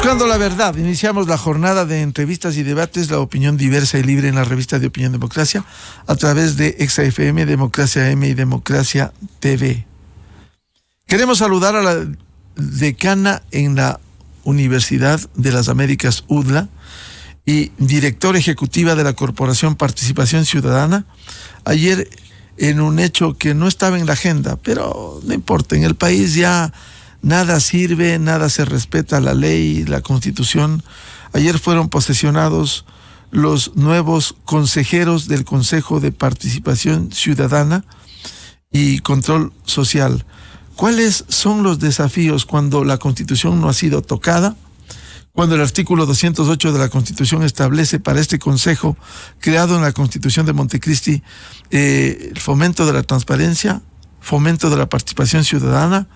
Buscando la verdad, iniciamos la jornada de entrevistas y debates, la opinión diversa y libre en la revista de Opinión Democracia, a través de ExaFM, Democracia M y Democracia TV. Queremos saludar a la decana en la Universidad de las Américas, UDLA, y directora ejecutiva de la Corporación Participación Ciudadana. Ayer, en un hecho que no estaba en la agenda, pero no importa, en el país ya nada sirve, nada se respeta la ley, la Constitución. Ayer fueron posesionados los nuevos consejeros del Consejo de Participación Ciudadana y Control Social. ¿Cuáles son los desafíos cuando la Constitución no ha sido tocada? Cuando el artículo 208 de la Constitución establece para este Consejo, creado en la Constitución de Montecristi, el fomento de la transparencia, fomento de la participación ciudadana,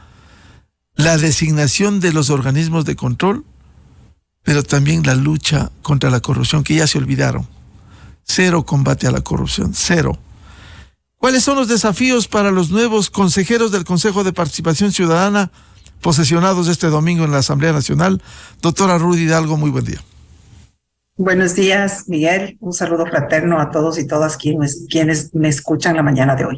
la designación de los organismos de control, pero también la lucha contra la corrupción, que ya se olvidaron. Cero combate a la corrupción, cero. ¿Cuáles son los desafíos para los nuevos consejeros del Consejo de Participación Ciudadana posesionados este domingo en la Asamblea Nacional? Doctora Ruth Hidalgo, muy buen día. Buenos días, Miguel. Un saludo fraterno a todos y todas quienes me escuchan la mañana de hoy.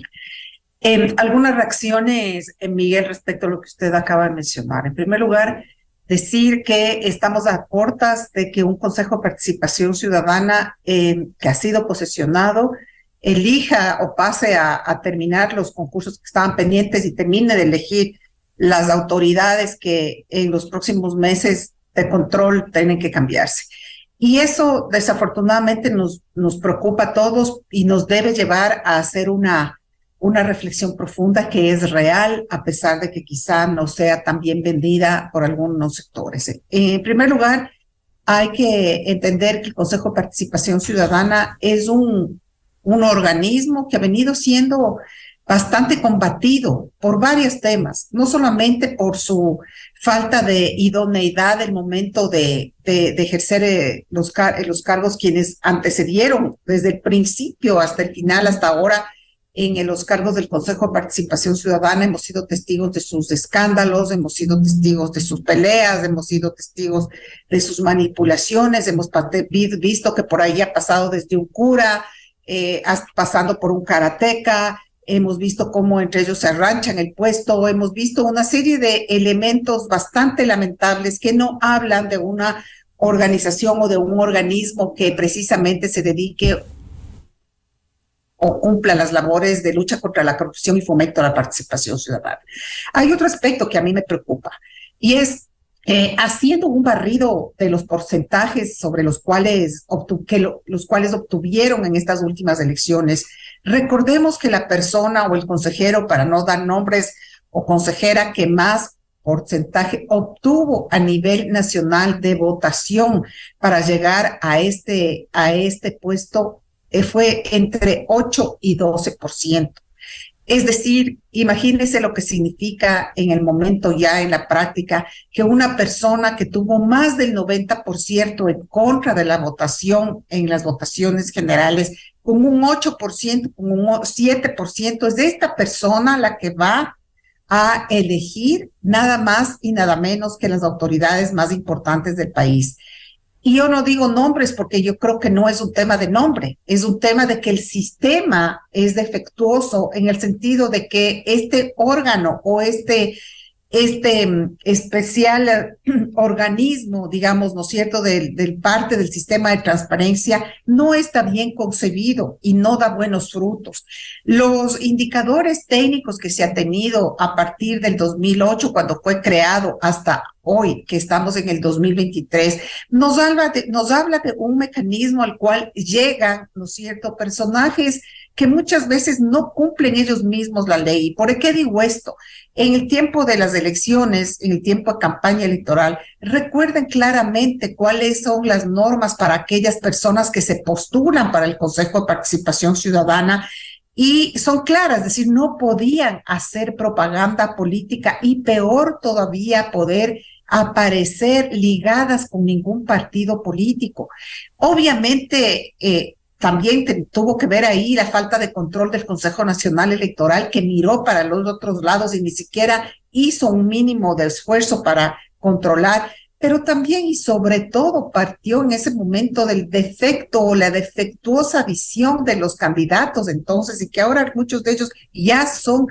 Algunas reacciones, Miguel, respecto a lo que usted acaba de mencionar. En primer lugar, decir que estamos a puertas de que un Consejo de Participación Ciudadana que ha sido posesionado elija o pase a terminar los concursos que estaban pendientes y termine de elegir las autoridades que en los próximos meses de control tienen que cambiarse. Y eso desafortunadamente nos preocupa a todos y nos debe llevar a hacer una reflexión profunda que es real, a pesar de que quizá no sea tan bien vendida por algunos sectores. En primer lugar, hay que entender que el Consejo de Participación Ciudadana es un organismo que ha venido siendo bastante combatido por varios temas, no solamente por su falta de idoneidad el momento de ejercer los cargos quienes antecedieron desde el principio hasta el final, hasta ahora, en los cargos del Consejo de Participación Ciudadana. Hemos sido testigos de sus escándalos, hemos sido testigos de sus peleas, hemos sido testigos de sus manipulaciones, hemos visto que por ahí ha pasado desde un cura, pasando por un karateca, hemos visto cómo entre ellos se arranchan el puesto, hemos visto una serie de elementos bastante lamentables que no hablan de una organización o de un organismo que precisamente se dedique o cumpla las labores de lucha contra la corrupción y fomento a la participación ciudadana. Hay otro aspecto que a mí me preocupa, y es haciendo un barrido de los porcentajes sobre los cuales obtuvieron en estas últimas elecciones. Recordemos que la persona o el consejero, para no dar nombres, o consejera que más porcentaje obtuvo a nivel nacional de votación para llegar a este puesto fue entre 8 y 12%. Es decir, imagínense lo que significa en el momento ya en la práctica que una persona que tuvo más del 90% en contra de la votación en las votaciones generales, con un 8%, con un 7%, es de esta persona la que va a elegir nada más y nada menos que las autoridades más importantes del país. Y yo no digo nombres porque yo creo que no es un tema de nombre, es un tema de que el sistema es defectuoso en el sentido de que este órgano o este especial organismo, digamos, ¿no es cierto?, del parte del sistema de transparencia, no está bien concebido y no da buenos frutos. Los indicadores técnicos que se ha tenido a partir del 2008, cuando fue creado, hasta hoy, que estamos en el 2023, nos habla de un mecanismo al cual llegan, ¿no es cierto?, personajes que muchas veces no cumplen ellos mismos la ley. ¿Por qué digo esto? En el tiempo de las elecciones, en el tiempo de campaña electoral, recuerden claramente cuáles son las normas para aquellas personas que se postulan para el Consejo de Participación Ciudadana, y son claras, es decir, no podían hacer propaganda política y peor todavía poder aparecer ligadas con ningún partido político. Obviamente, también tuvo que ver ahí la falta de control del Consejo Nacional Electoral, que miró para los otros lados y ni siquiera hizo un mínimo de esfuerzo para controlar pero también y sobre todo partió en ese momento del defecto o la defectuosa visión de los candidatos entonces, y que ahora muchos de ellos ya son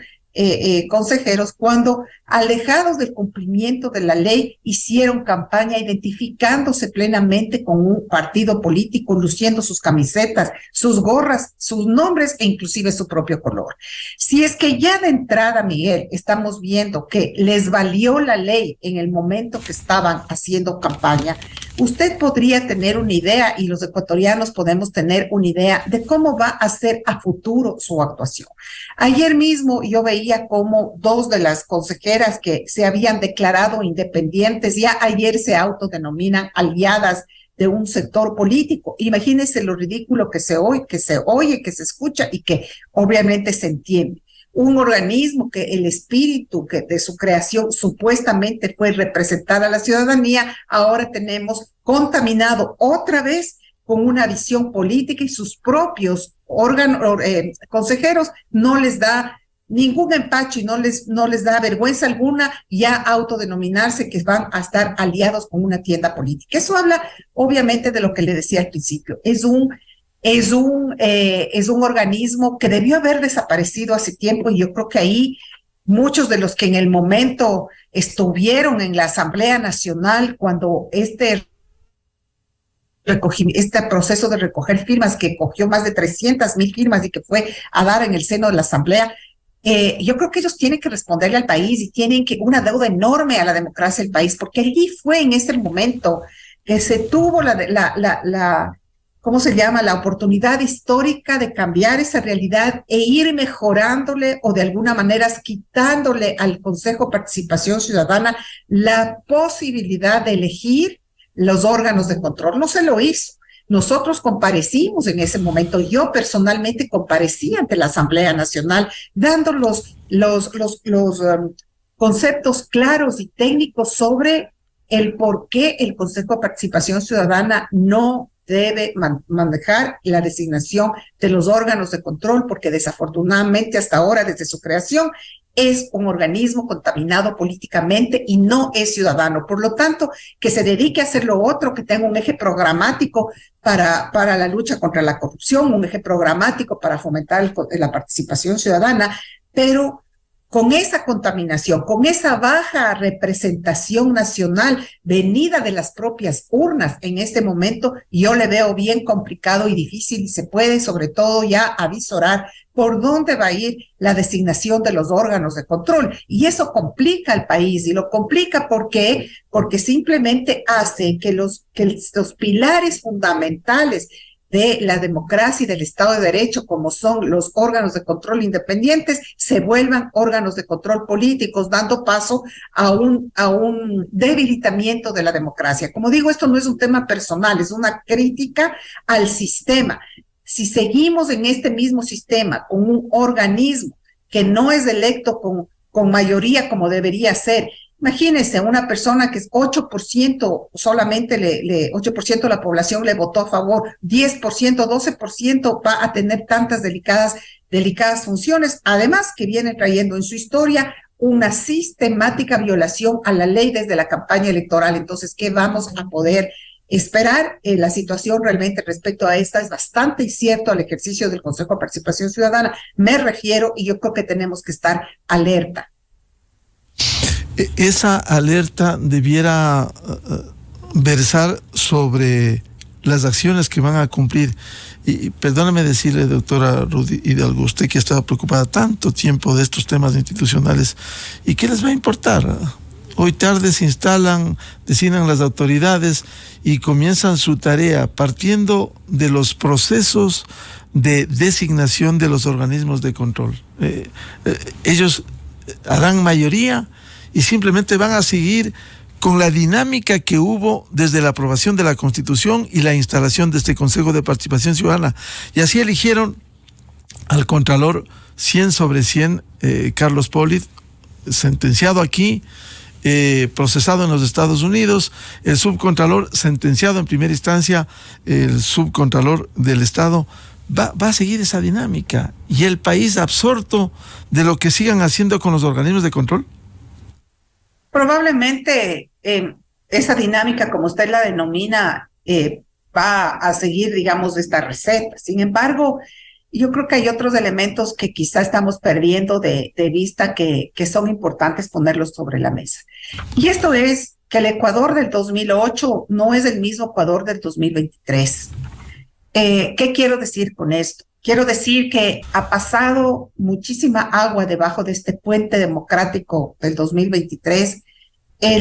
consejeros, cuando alejados del cumplimiento de la ley hicieron campaña identificándose plenamente con un partido político, luciendo sus camisetas, sus gorras, sus nombres e inclusive su propio color. Si es que ya de entrada, Miguel, estamos viendo que les valió la ley en el momento que estaban haciendo campaña, usted podría tener una idea, y los ecuatorianos podemos tener una idea de cómo va a ser a futuro su actuación. Ayer mismo yo veía cómo dos de las consejeras que se habían declarado independientes ya ayer se autodenominan aliadas de un sector político. Imagínense lo ridículo que se oye, que se escucha y que obviamente se entiende. Un organismo que el espíritu que de su creación supuestamente fue representar a la ciudadanía, ahora tenemos contaminado otra vez con una visión política, y sus propios consejeros no les da ningún empacho y no les da vergüenza alguna ya autodenominarse que van a estar aliados con una tienda política. Eso habla obviamente de lo que le decía al principio. Es un organismo que debió haber desaparecido hace tiempo, y yo creo que ahí muchos de los que en el momento estuvieron en la Asamblea Nacional cuando este proceso de recoger firmas, que cogió más de 300,000 firmas y que fue a dar en el seno de la Asamblea, yo creo que ellos tienen que responderle al país y tienen una deuda enorme a la democracia del país, porque allí fue en ese momento que se tuvo ¿cómo se llama? La oportunidad histórica de cambiar esa realidad e ir mejorándole, o de alguna manera quitándole al Consejo de Participación Ciudadana la posibilidad de elegir los órganos de control. No se lo hizo. Nosotros comparecimos en ese momento. Yo personalmente comparecí ante la Asamblea Nacional dando los conceptos claros y técnicos sobre el por qué el Consejo de Participación Ciudadana no debe manejar la designación de los órganos de control, porque desafortunadamente hasta ahora, desde su creación, es un organismo contaminado políticamente y no es ciudadano. Por lo tanto, que se dedique a hacer lo otro, que tenga un eje programático para la lucha contra la corrupción, un eje programático para fomentar la participación ciudadana, pero con esa contaminación, con esa baja representación nacional venida de las propias urnas en este momento, yo le veo bien complicado y difícil, y se puede sobre todo ya avisorar por dónde va a ir la designación de los órganos de control. Y eso complica al país, y lo complica porque simplemente hace que los pilares fundamentales de la democracia y del Estado de Derecho, como son los órganos de control independientes, se vuelvan órganos de control políticos, dando paso a un debilitamiento de la democracia. Como digo, esto no es un tema personal, es una crítica al sistema. Si seguimos en este mismo sistema con un organismo que no es electo con mayoría como debería ser, imagínense una persona que es 8%, solamente 8% de la población le votó a favor, 10%, 12% va a tener tantas delicadas funciones, además que viene trayendo en su historia una sistemática violación a la ley desde la campaña electoral. Entonces, ¿qué vamos a poder esperar? La situación realmente respecto a esta es bastante incierto al ejercicio del Consejo de Participación Ciudadana. Me refiero, y yo creo que tenemos que estar alerta. Esa alerta debiera versar sobre las acciones que van a cumplir. Y perdóname decirle, doctora Ruth Hidalgo, usted que ha estado preocupada tanto tiempo de estos temas institucionales, ¿y qué les va a importar? Hoy tarde se instalan, designan las autoridades y comienzan su tarea partiendo de los procesos de designación de los organismos de control. Ellos harán mayoría y simplemente van a seguir con la dinámica que hubo desde la aprobación de la Constitución y la instalación de este Consejo de Participación Ciudadana. Y así eligieron al Contralor 100 sobre 100, Carlos Polit, sentenciado aquí, procesado en los Estados Unidos, el subcontralor sentenciado en primera instancia, el subcontralor del Estado. Va a seguir esa dinámica y el país absorto de lo que sigan haciendo con los organismos de control. Probablemente esa dinámica, como usted la denomina, va a seguir, digamos, esta receta. Sin embargo, yo creo que hay otros elementos que quizá estamos perdiendo de vista que son importantes ponerlos sobre la mesa. Y esto es que el Ecuador del 2008 no es el mismo Ecuador del 2023. ¿Qué quiero decir con esto? Quiero decir que ha pasado muchísima agua debajo de este puente democrático del 2023.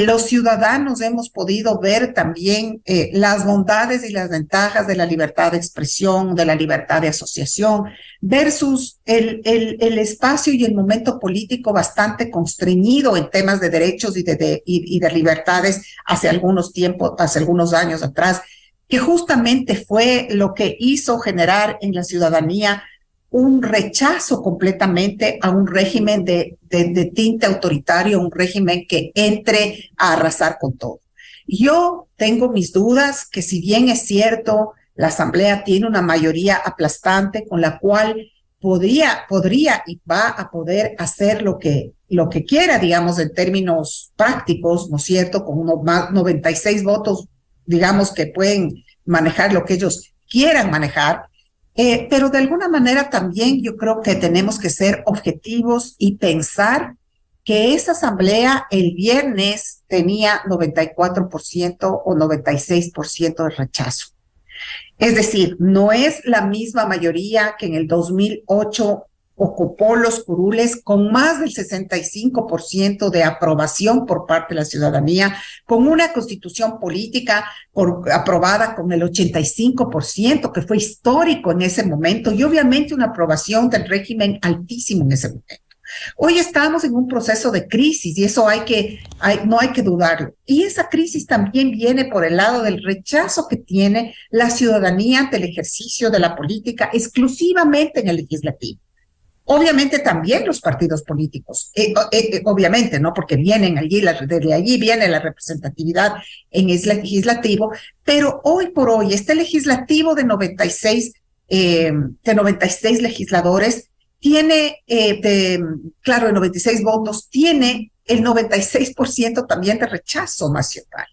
Los ciudadanos hemos podido ver también las bondades y las ventajas de la libertad de expresión, de la libertad de asociación, versus el espacio y el momento político bastante constreñido en temas de derechos y de libertades hace algunos años atrás, que justamente fue lo que hizo generar en la ciudadanía un rechazo completamente a un régimen de tinte autoritario, un régimen que entre a arrasar con todo. Yo tengo mis dudas que, si bien es cierto, la Asamblea tiene una mayoría aplastante con la cual podría y va a poder hacer lo que quiera, digamos, en términos prácticos, ¿no es cierto?, con unos 96 votos, digamos, que pueden manejar lo que ellos quieran manejar. Pero de alguna manera también yo creo que tenemos que ser objetivos y pensar que esa asamblea el viernes tenía 94% o 96% de rechazo. Es decir, no es la misma mayoría que en el 2008 ocupó los curules con más del 65% de aprobación por parte de la ciudadanía, con una constitución política aprobada con el 85%, que fue histórico en ese momento, y obviamente una aprobación del régimen altísimo en ese momento. Hoy estamos en un proceso de crisis y eso no hay que dudarlo. Y esa crisis también viene por el lado del rechazo que tiene la ciudadanía ante el ejercicio de la política exclusivamente en el legislativo. Obviamente también los partidos políticos, obviamente, ¿no? Porque vienen allí, desde allí viene la representatividad en el legislativo, pero hoy por hoy este legislativo de 96 legisladores tiene, de 96 votos, tiene el 96% también de rechazo nacional.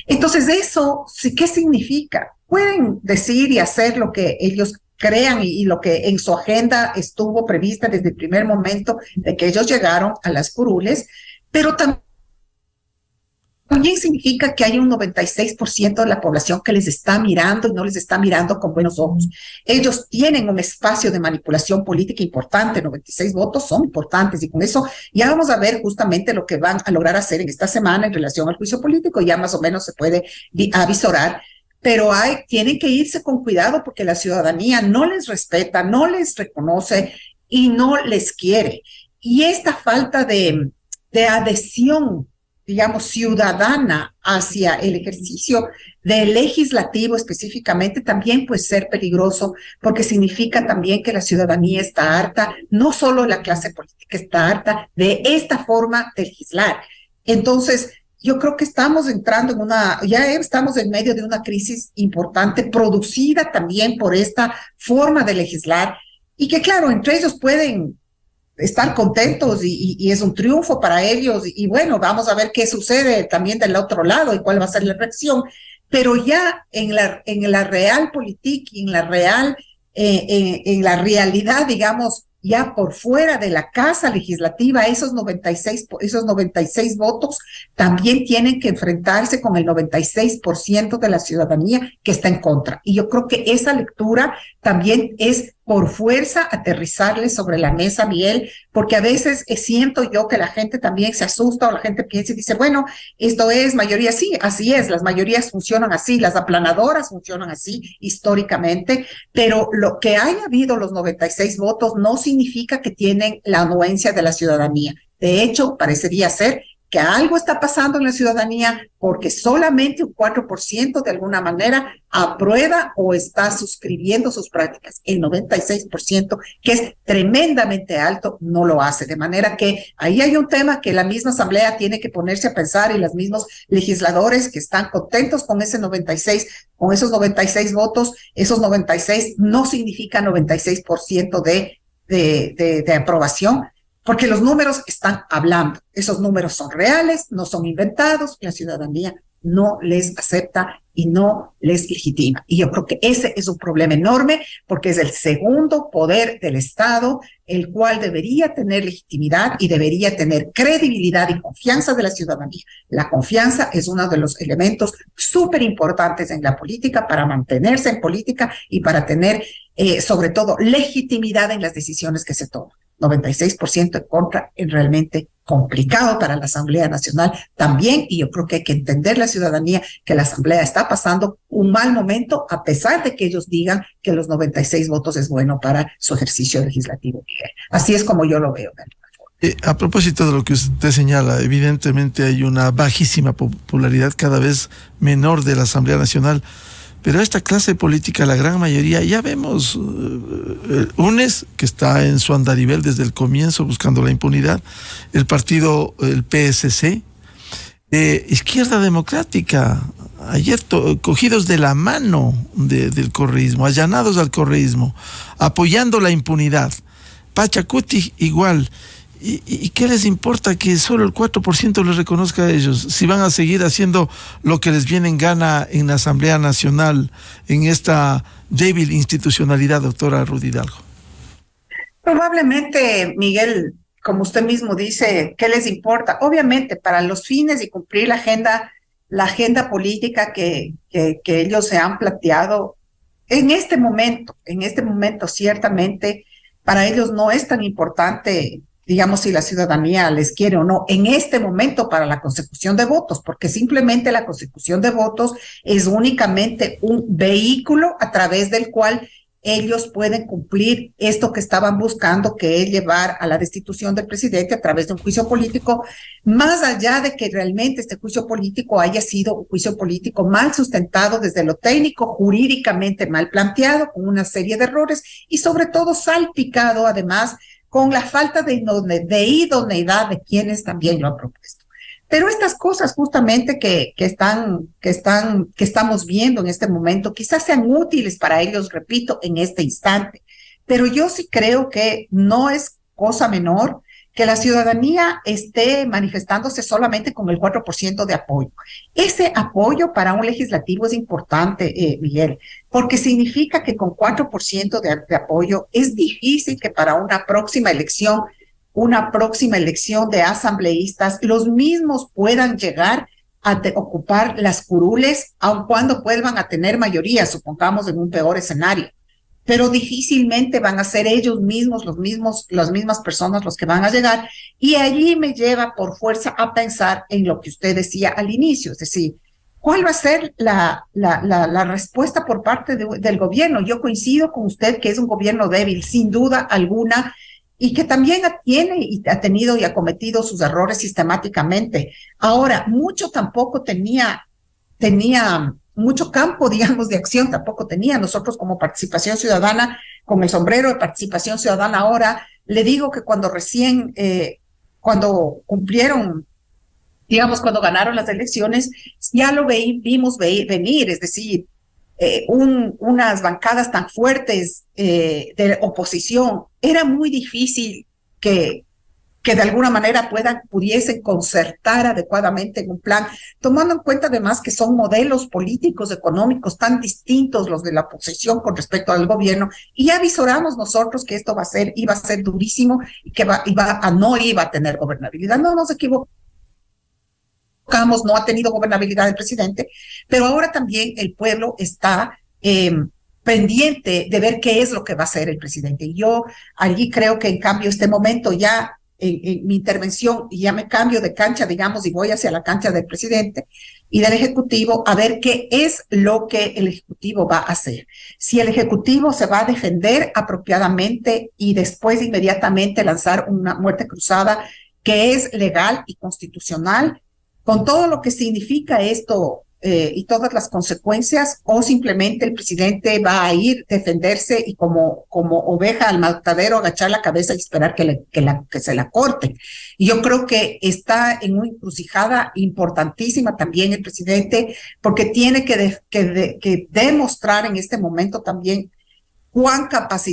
Entonces, eso, ¿qué significa? Pueden decir y hacer lo que ellos crean y lo que en su agenda estuvo prevista desde el primer momento de que ellos llegaron a las curules, pero también significa que hay un 96% de la población que les está mirando y no les está mirando con buenos ojos. Ellos tienen un espacio de manipulación política importante, 96 votos son importantes, y con eso ya vamos a ver justamente lo que van a lograr hacer en esta semana en relación al juicio político, ya más o menos se puede avisorar. Pero tienen que irse con cuidado porque la ciudadanía no les respeta, no les reconoce y no les quiere. Y esta falta de adhesión, digamos, ciudadana hacia el ejercicio del legislativo específicamente también puede ser peligroso porque significa también que la ciudadanía está harta, no solo la clase política está harta de esta forma de legislar. Entonces, yo creo que estamos entrando ya estamos en medio de una crisis importante, producida también por esta forma de legislar, y que claro, entre ellos pueden estar contentos y es un triunfo para ellos, y bueno, vamos a ver qué sucede también del otro lado y cuál va a ser la reacción, pero ya en la real política y en la realidad, digamos, ya por fuera de la casa legislativa, esos 96 votos también tienen que enfrentarse con el 96% de la ciudadanía que está en contra. Y yo creo que esa lectura también es por fuerza aterrizarles sobre la mesa, Miguel, porque a veces siento yo que la gente también se asusta o la gente piensa y dice, bueno, esto es mayoría, sí, así es, las mayorías funcionan así, las aplanadoras funcionan así históricamente, pero lo que haya habido los 96 votos no significa que tienen la anuencia de la ciudadanía. De hecho, parecería ser que algo está pasando en la ciudadanía porque solamente un 4% de alguna manera aprueba o está suscribiendo sus prácticas. El 96%, que es tremendamente alto, no lo hace. De manera que ahí hay un tema que la misma Asamblea tiene que ponerse a pensar, y los mismos legisladores que están contentos con esos 96 votos, esos 96 no significa 96% de aprobación, porque los números están hablando. Esos números son reales, no son inventados, la ciudadanía no les acepta y no les legitima. Y yo creo que ese es un problema enorme porque es el segundo poder del Estado, el cual debería tener legitimidad y debería tener credibilidad y confianza de la ciudadanía. La confianza es uno de los elementos súper importantes en la política para mantenerse en política y para tener, sobre todo, legitimidad en las decisiones que se toman. 96% en contra es realmente complicado para la Asamblea Nacional también, y yo creo que hay que entender la ciudadanía que la Asamblea está pasando un mal momento, a pesar de que ellos digan que los 96 votos es bueno para su ejercicio legislativo. Así es como yo lo veo. A propósito de lo que usted señala, evidentemente hay una bajísima popularidad cada vez menor de la Asamblea Nacional. Pero esta clase política, la gran mayoría, ya vemos UNES, que está en su andarivel desde el comienzo buscando la impunidad, el partido, el PSC, Izquierda Democrática, ayer cogidos de la mano del correísmo, allanados al correísmo, apoyando la impunidad. Pachacuti igual. ¿Y qué les importa que solo el 4% les reconozca a ellos? Si van a seguir haciendo lo que les viene en gana en la Asamblea Nacional, en esta débil institucionalidad, doctora Ruth Hidalgo. Probablemente, Miguel, como usted mismo dice, ¿qué les importa? Obviamente, para los fines de cumplir la agenda política que ellos se han planteado, en este momento, ciertamente, para ellos no es tan importante, digamos, si la ciudadanía les quiere o no, en este momento para la consecución de votos, porque simplemente la consecución de votos es únicamente un vehículo a través del cual ellos pueden cumplir esto que estaban buscando, que es llevar a la destitución del presidente a través de un juicio político, más allá de que realmente este juicio político haya sido un juicio político mal sustentado desde lo técnico, jurídicamente mal planteado, con una serie de errores y sobre todo salpicado además con la falta de idoneidad de quienes también lo han propuesto. Pero estas cosas justamente que estamos viendo en este momento, quizás sean útiles para ellos, repito, en este instante. Pero yo sí creo que no es cosa menor que la ciudadanía esté manifestándose solamente con el 4% de apoyo. Ese apoyo para un legislativo es importante, Miguel, porque significa que con 4% de apoyo es difícil que para una próxima elección de asambleístas, los mismos puedan llegar a ocupar las curules, aun cuando vuelvan a tener mayoría, supongamos en un peor escenario. Pero difícilmente van a ser ellos mismos, las mismas personas los que van a llegar. Y allí me lleva por fuerza a pensar en lo que usted decía al inicio, es decir, ¿cuál va a ser la respuesta por parte del gobierno? Yo coincido con usted que es un gobierno débil, sin duda alguna, y que también tiene y ha tenido y ha cometido sus errores sistemáticamente. Ahora, tampoco tenía mucho campo, digamos, de acción, tampoco tenía. Nosotros como Participación Ciudadana, con el sombrero de Participación Ciudadana ahora, le digo que cuando cumplieron, digamos, cuando ganaron las elecciones, ya lo vimos venir, es decir, unas bancadas tan fuertes de oposición, era muy difícil que de alguna manera pudiesen concertar adecuadamente en un plan, tomando en cuenta además que son modelos políticos, económicos tan distintos los de la oposición con respecto al gobierno, y ya visoramos nosotros que esto iba a ser durísimo y que no iba a tener gobernabilidad. No nos equivocamos. No ha tenido gobernabilidad el presidente, pero ahora también el pueblo está pendiente de ver qué es lo que va a hacer el presidente. Y yo allí creo que en cambio este momento ya en mi intervención y ya me cambio de cancha, digamos, y voy hacia la cancha del presidente y del Ejecutivo a ver qué es lo que el Ejecutivo va a hacer. Si el Ejecutivo se va a defender apropiadamente y después inmediatamente lanzar una muerte cruzada que es legal y constitucional, con todo lo que significa esto y todas las consecuencias, o simplemente el presidente va a ir, defenderse y como oveja al matadero agachar la cabeza y esperar que se la corten. Y yo creo que está en una encrucijada importantísima también el presidente, porque tiene que demostrar en este momento también cuán capaz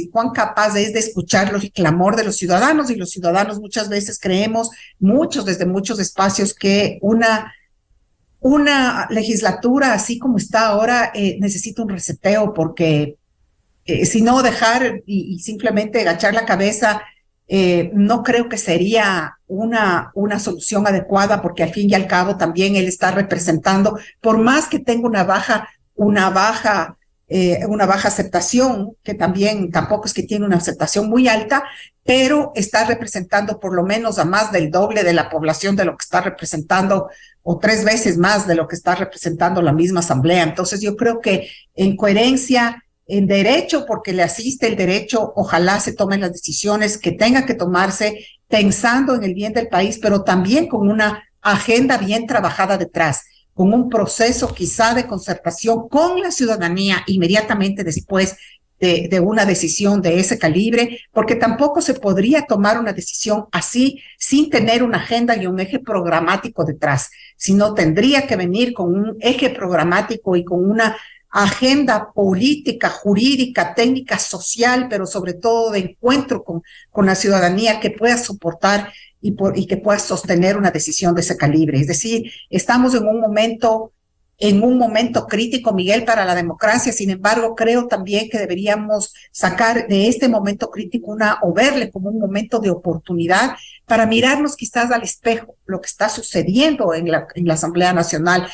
es de escuchar el clamor de los ciudadanos, y los ciudadanos muchas veces creemos, desde muchos espacios, que una legislatura así como está ahora necesita un reseteo porque si no dejar y simplemente agachar la cabeza, no creo que sería una solución adecuada porque al fin y al cabo también él está representando, por más que tenga una baja aceptación, que también tampoco es que tiene una aceptación muy alta, pero está representando por lo menos a más del doble de la población de lo que está representando o 3 veces más de lo que está representando la misma asamblea. Entonces yo creo que en coherencia, en derecho, porque le asiste el derecho, ojalá se tomen las decisiones que tengan que tomarse pensando en el bien del país, pero también con una agenda bien trabajada detrás, con un proceso quizá de concertación con la ciudadanía inmediatamente después de una decisión de ese calibre, porque tampoco se podría tomar una decisión así sin tener una agenda y un eje programático detrás, sino tendría que venir con un eje programático y con una agenda política, jurídica, técnica, social, pero sobre todo de encuentro con la ciudadanía que pueda soportar y que pueda sostener una decisión de ese calibre. Es decir, estamos en un momento crítico, Miguel, para la democracia. Sin embargo, creo también que deberíamos sacar de este momento crítico o verle como un momento de oportunidad para mirarnos quizás al espejo, lo que está sucediendo en la Asamblea Nacional.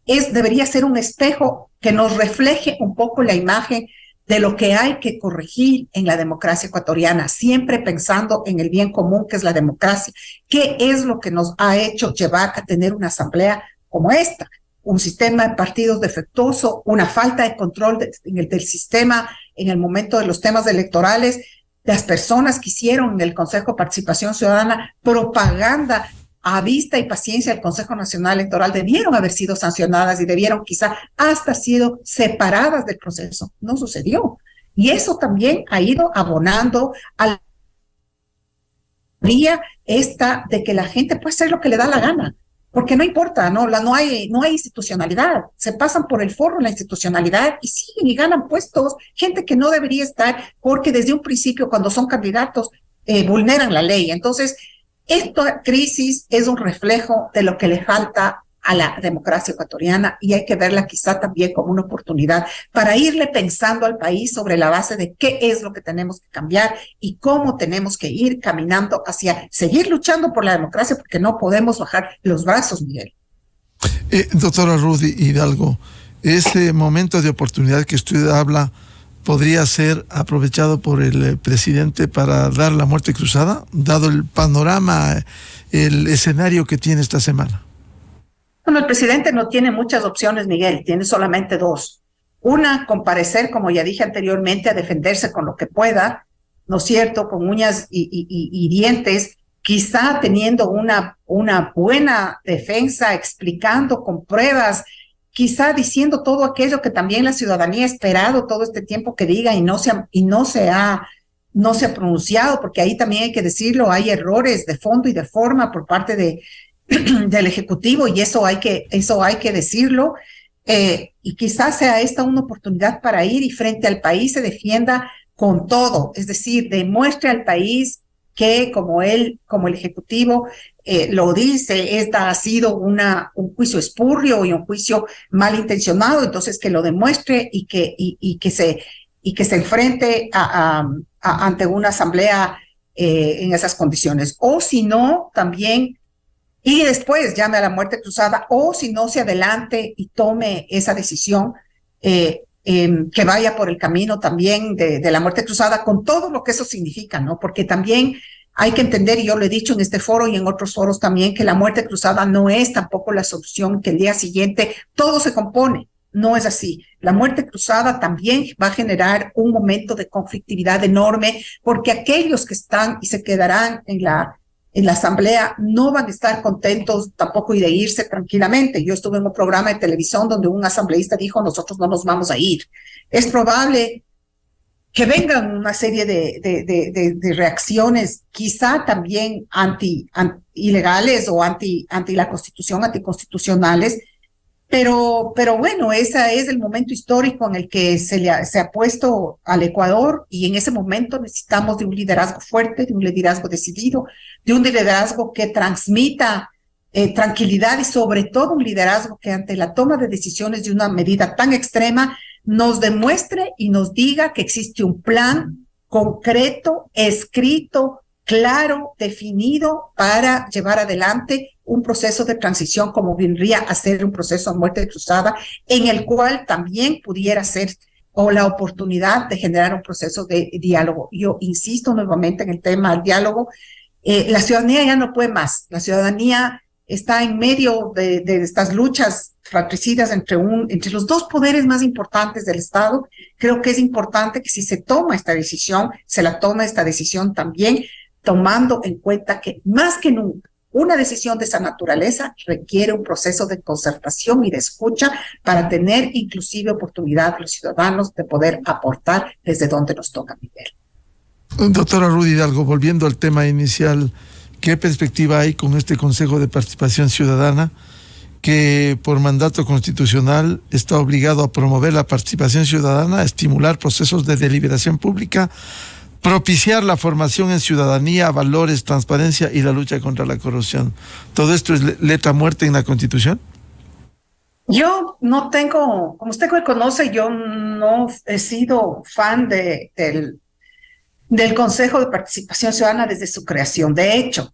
Debería ser un espejo que nos refleje un poco la imagen de lo que hay que corregir en la democracia ecuatoriana, siempre pensando en el bien común que es la democracia. ¿Qué es lo que nos ha hecho llevar a tener una asamblea como esta? Un sistema de partidos defectuoso, una falta de control del sistema en el momento de los temas electorales, las personas que hicieron en el Consejo de Participación Ciudadana propaganda a vista y paciencia del Consejo Nacional Electoral debieron haber sido sancionadas y debieron quizá hasta sido separadas del proceso. No sucedió. Y eso también ha ido abonando a la teoría esta de que la gente puede hacer lo que le da la gana. Porque no importa, no hay institucionalidad. Se pasan por el forro la institucionalidad y siguen y ganan puestos. Gente que no debería estar porque desde un principio, cuando son candidatos, vulneran la ley. Entonces, esta crisis es un reflejo de lo que le falta a la democracia ecuatoriana y hay que verla quizá también como una oportunidad para irle pensando al país sobre la base de qué es lo que tenemos que cambiar y cómo tenemos que ir caminando hacia seguir luchando por la democracia, porque no podemos bajar los brazos, Miguel. Doctora Rudy Hidalgo, ese momento de oportunidad que usted habla podría ser aprovechado por el presidente para dar la muerte cruzada, dado el panorama, el escenario que tiene esta semana. Bueno, el presidente no tiene muchas opciones, Miguel, tiene solamente 2. Una, comparecer, como ya dije anteriormente, a defenderse con lo que pueda, ¿no es cierto?, con uñas y dientes, quizá teniendo una buena defensa, explicando con pruebas, quizá diciendo todo aquello que también la ciudadanía ha esperado todo este tiempo que diga y no se ha pronunciado, porque ahí también hay que decirlo, hay errores de fondo y de forma por parte del Ejecutivo y eso hay que decirlo. Y quizás sea esta una oportunidad para ir y frente al país se defienda con todo, es decir, demuestre al país que como el Ejecutivo lo dice, esta ha sido un juicio espurrio y un juicio malintencionado, entonces que lo demuestre y que se enfrente ante una asamblea en esas condiciones. O si no, también, y después llame a la muerte cruzada, o si no, se adelante y tome esa decisión, que vaya por el camino también de la muerte cruzada, con todo lo que eso significa, ¿no? Porque también hay que entender, y yo lo he dicho en este foro y en otros foros también, que la muerte cruzada no es tampoco la solución, que el día siguiente todo se compone. No es así. La muerte cruzada también va a generar un momento de conflictividad enorme, porque aquellos que están y se quedarán en la asamblea no van a estar contentos tampoco y de irse tranquilamente. Yo estuve en un programa de televisión donde un asambleísta dijo, nosotros no nos vamos a ir. Es probable que vengan una serie de reacciones, quizá también ilegales o anti la Constitución, anticonstitucionales, pero bueno, ese es el momento histórico en el que se ha puesto al Ecuador y en ese momento necesitamos de un liderazgo fuerte, de un liderazgo decidido, de un liderazgo que transmita tranquilidad y sobre todo un liderazgo que ante la toma de decisiones de una medida tan extrema nos demuestre y nos diga que existe un plan concreto, escrito, claro, definido para llevar adelante un proceso de transición como vendría a ser un proceso de muerte cruzada, en el cual también pudiera ser o la oportunidad de generar un proceso de diálogo. Yo insisto nuevamente en el tema del diálogo. La ciudadanía ya no puede más. La ciudadanía está en medio de estas luchas fratricidas entre los dos poderes más importantes del Estado. Creo que es importante que si se toma esta decisión, se la tome esta decisión también tomando en cuenta que más que nunca una decisión de esa naturaleza requiere un proceso de concertación y de escucha para tener inclusive oportunidad los ciudadanos de poder aportar desde donde nos toca, Miguel. Doctora Rudy Hidalgo, volviendo al tema inicial, ¿qué perspectiva hay con este Consejo de Participación Ciudadana que por mandato constitucional está obligado a promover la participación ciudadana, a estimular procesos de deliberación pública, propiciar la formación en ciudadanía, valores, transparencia y la lucha contra la corrupción? ¿Todo esto es letra muerta en la Constitución? Yo no tengo, como usted me conoce, yo no he sido fan del Consejo de Participación Ciudadana desde su creación. De hecho,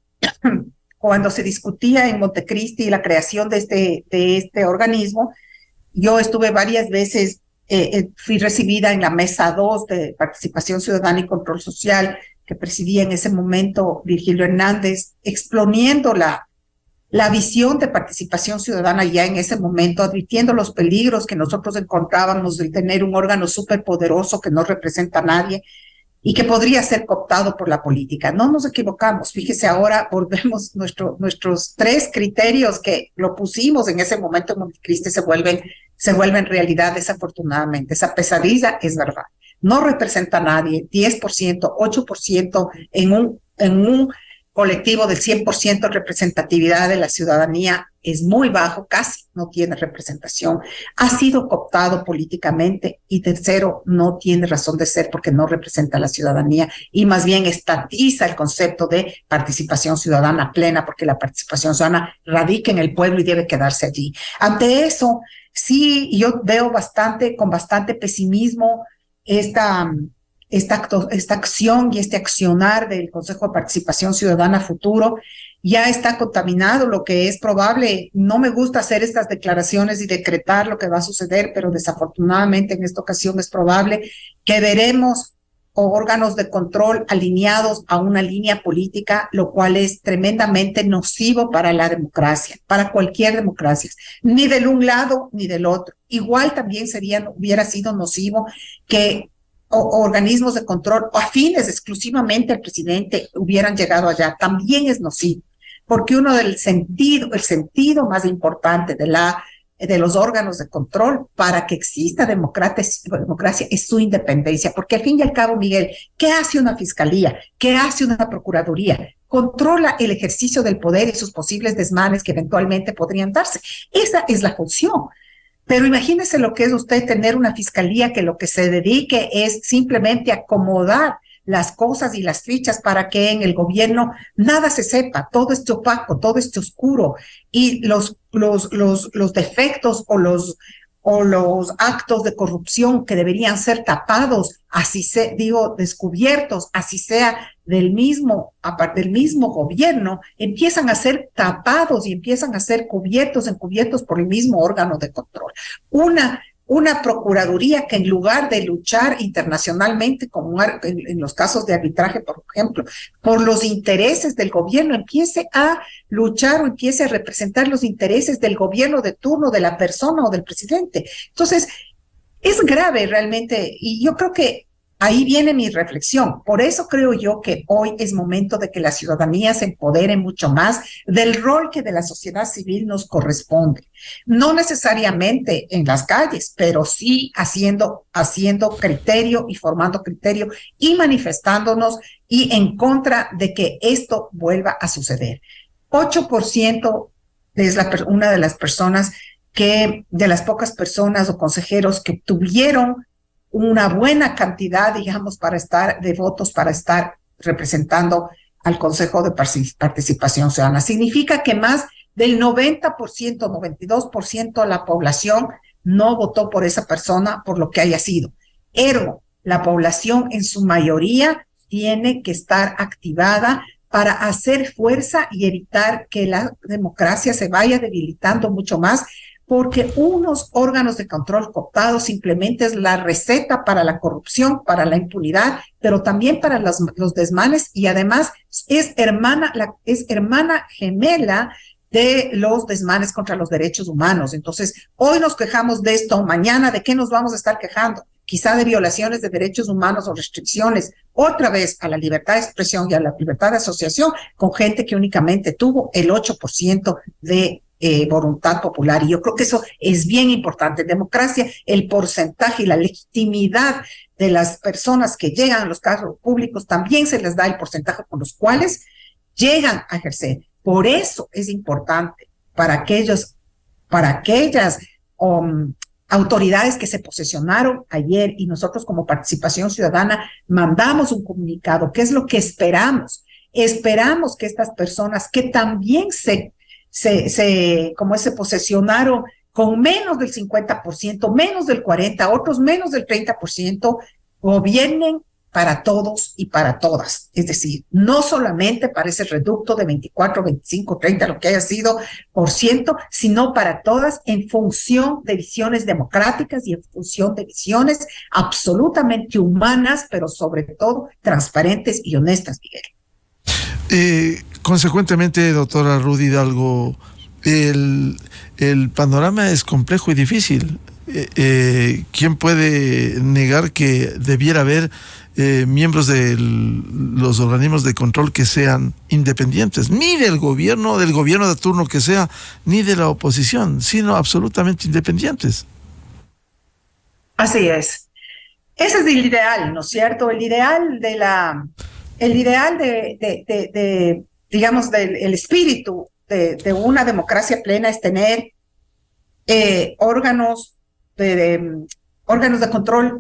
cuando se discutía en Montecristi la creación de este organismo, yo estuve varias veces, fui recibida en la mesa 2 de Participación Ciudadana y Control Social, que presidía en ese momento Virgilio Hernández, exponiendo la visión de participación ciudadana ya en ese momento, advirtiendo los peligros que nosotros encontrábamos de tener un órgano súper poderoso que no representa a nadie y que podría ser cooptado por la política. No nos equivocamos. Fíjese, ahora volvemos nuestros 3 criterios que lo pusimos en ese momento en Montecristi se vuelven realidad, desafortunadamente. Esa pesadilla es verdad. No representa a nadie. 10%, 8% en un colectivo del 100% representatividad de la ciudadanía es muy bajo, casi no tiene representación, ha sido cooptado políticamente y tercero, no tiene razón de ser porque no representa a la ciudadanía y más bien estatiza el concepto de participación ciudadana plena porque la participación ciudadana radica en el pueblo y debe quedarse allí. Ante eso, sí, yo veo con bastante pesimismo esta acción y este accionar del Consejo de Participación Ciudadana futuro. Ya está contaminado lo que es probable. No me gusta hacer estas declaraciones y decretar lo que va a suceder, pero desafortunadamente en esta ocasión es probable que veremos órganos de control alineados a una línea política, lo cual es tremendamente nocivo para la democracia, para cualquier democracia, ni del un lado ni del otro. Igual también hubiera sido nocivo que organismos de control afines exclusivamente al presidente hubieran llegado allá. También es nocivo, porque el sentido más importante de los órganos de control para que exista democracia es su independencia, porque al fin y al cabo, Miguel, ¿qué hace una fiscalía? ¿Qué hace una procuraduría? Controla el ejercicio del poder y sus posibles desmanes que eventualmente podrían darse. Esa es la función. Pero imagínese lo que es usted tener una fiscalía que lo que se dedique es simplemente acomodar las cosas y las fichas para que en el gobierno nada se sepa, todo esté opaco, todo esté oscuro y los defectos o los actos de corrupción que deberían ser tapados, descubiertos, así sea aparte del mismo gobierno, empiezan a ser tapados y empiezan a ser encubiertos por el mismo órgano de control. Una procuraduría que en lugar de luchar internacionalmente, como en los casos de arbitraje, por ejemplo, por los intereses del gobierno, empiece a luchar o empiece a representar los intereses del gobierno de turno, de la persona o del presidente. Entonces, es grave realmente, y yo creo que ahí viene mi reflexión. Por eso creo yo que hoy es momento de que la ciudadanía se empodere mucho más del rol que de la sociedad civil nos corresponde. No necesariamente en las calles, pero sí haciendo criterio y formando criterio y manifestándonos y en contra de que esto vuelva a suceder. 8% es una de las de las pocas personas o consejeros que tuvieron una buena cantidad, digamos, de votos para estar representando al Consejo de Participación Ciudadana. Significa que más del 90%, 92% de la población no votó por esa persona por lo que haya sido. Ergo, la población en su mayoría tiene que estar activada para hacer fuerza y evitar que la democracia se vaya debilitando mucho más, porque unos órganos de control cooptados simplemente es la receta para la corrupción, para la impunidad, pero también para los desmanes, y además es hermana gemela de los desmanes contra los derechos humanos. Entonces, hoy nos quejamos de esto, mañana ¿de qué nos vamos a estar quejando? Quizá de violaciones de derechos humanos o restricciones, otra vez a la libertad de expresión y a la libertad de asociación, con gente que únicamente tuvo el 8% de voluntad popular. Y yo creo que eso es bien importante. En democracia, el porcentaje y la legitimidad de las personas que llegan a los cargos públicos también se les da el porcentaje con los cuales llegan a ejercer. Por eso es importante para aquellas autoridades que se posesionaron ayer, y nosotros como Participación Ciudadana mandamos un comunicado. ¿Qué es lo que esperamos? Esperamos que estas personas que también se posesionaron con menos del 50%, menos del 40%, otros menos del 30%, gobiernen para todos y para todas. Es decir, no solamente para ese reducto de 24, 25, 30, lo que haya sido por ciento, sino para todas en función de visiones democráticas y en función de visiones absolutamente humanas, pero sobre todo transparentes y honestas, Miguel. Consecuentemente, doctora Ruth Hidalgo, el panorama es complejo y difícil. ¿Quién puede negar que debiera haber miembros de los organismos de control que sean independientes, ni del gobierno de turno que sea, ni de la oposición, sino absolutamente independientes? Así es. Ese es el ideal, ¿no es cierto? El ideal digamos, del espíritu de una democracia plena es tener órganos de control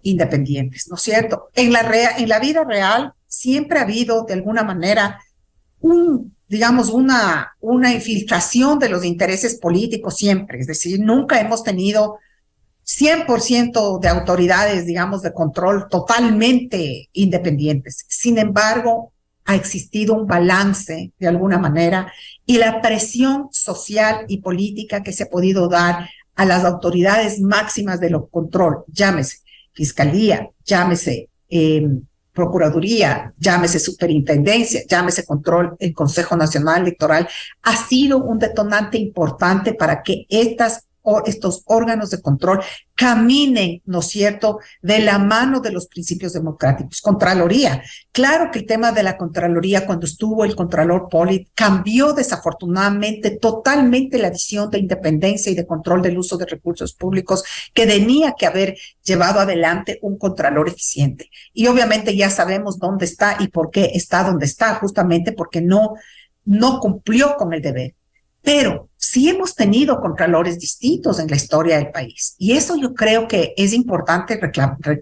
independientes, ¿no es cierto? En la vida real siempre ha habido de alguna manera una infiltración de los intereses políticos siempre, es decir, nunca hemos tenido 100% de autoridades, digamos, de control totalmente independientes. Sin embargo, ha existido un balance de alguna manera, y la presión social y política que se ha podido dar a las autoridades máximas de los control, llámese Fiscalía, llámese Procuraduría, llámese Superintendencia, llámese control, el Consejo Nacional Electoral, ha sido un detonante importante para que estos órganos de control caminen, ¿no es cierto?, de la mano de los principios democráticos. Contraloría. Claro que el tema de la Contraloría, cuando estuvo el Contralor Pollitt, cambió desafortunadamente totalmente la visión de independencia y de control del uso de recursos públicos que tenía que haber llevado adelante un Contralor eficiente. Y obviamente ya sabemos dónde está y por qué está donde está, justamente porque no cumplió con el deber. Pero sí hemos tenido contralores distintos en la historia del país, y eso yo creo que es importante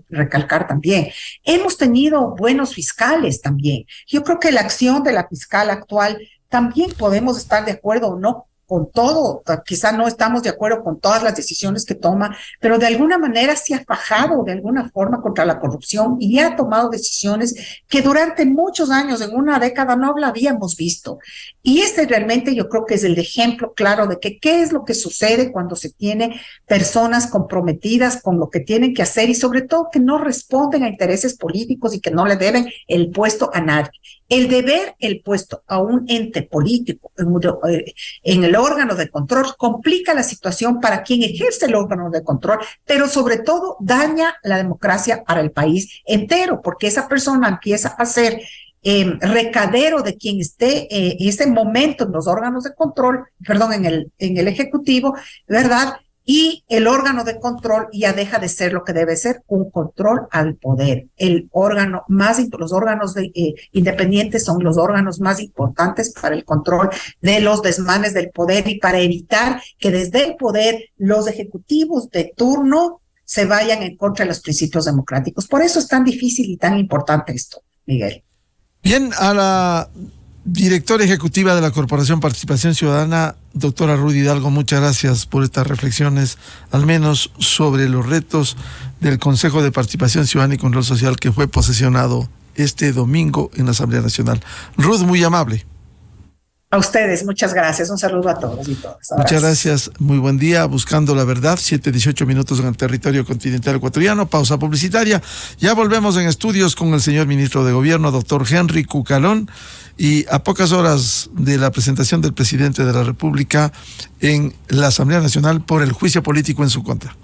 recalcar también. Hemos tenido buenos fiscales también. Yo creo que la acción de la fiscal actual también podemos estar de acuerdo o no con todo, quizá no estamos de acuerdo con todas las decisiones que toma, pero de alguna manera se ha fajado de alguna forma contra la corrupción y ha tomado decisiones que durante muchos años, en una década, no la habíamos visto. Y este realmente yo creo que es el ejemplo claro de que qué es lo que sucede cuando se tiene personas comprometidas con lo que tienen que hacer, y sobre todo que no responden a intereses políticos y que no le deben el puesto a nadie. El deber el puesto a un ente político en el órgano de control complica la situación para quien ejerce el órgano de control, pero sobre todo daña la democracia para el país entero, porque esa persona empieza a ser recadero de quien esté en ese momento en los órganos de control, en el Ejecutivo, ¿verdad? Y el órgano de control ya deja de ser lo que debe ser, un control al poder. Los órganos independientes son los órganos más importantes para el control de los desmanes del poder y para evitar que desde el poder los ejecutivos de turno se vayan en contra de los principios democráticos. Por eso es tan difícil y tan importante esto, Miguel. Bien, a la Directora ejecutiva de la Corporación Participación Ciudadana, doctora Ruth Hidalgo, muchas gracias por estas reflexiones, al menos sobre los retos del Consejo de Participación Ciudadana y Control Social que fue posesionado este domingo en la Asamblea Nacional. Ruth, muy amable. A ustedes, muchas gracias. Un saludo a todos y todas. Muchas gracias. Muy buen día. Buscando la verdad, 7:18 minutos en el territorio continental ecuatoriano. Pausa publicitaria. Ya volvemos en estudios con el señor ministro de Gobierno, doctor Henry Cucalón, y a pocas horas de la presentación del presidente de la República en la Asamblea Nacional por el juicio político en su contra.